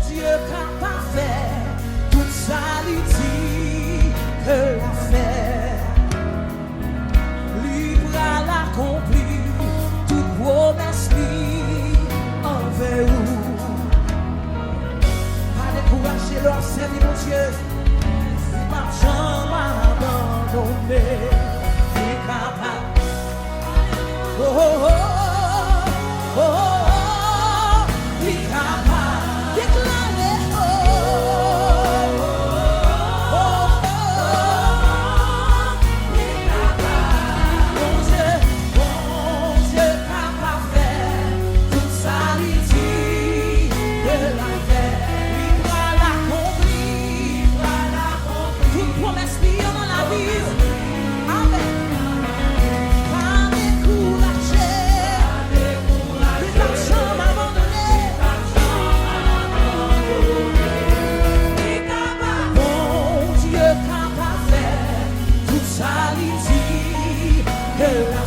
Dieu capable de faire tout ça, il dit que l'a fait. Libre à l'accomplir toute promesse envers vous. Pas décourager leur service, mon Dieu. Il m'a jamais abandonné. Il est capable. Oh, oh, oh, oh, oh, il est capable. Déclarer. Oh, oh, oh, il est capable. Mon Dieu capable de faire tout ça, il dit de la faire. Il va l'accomplir. Toute promesse liée dans la vie. Amen. Pas décourager. Il va jamais abandonner. Il est capable. Mon Dieu capable de faire tout ça, il dit de la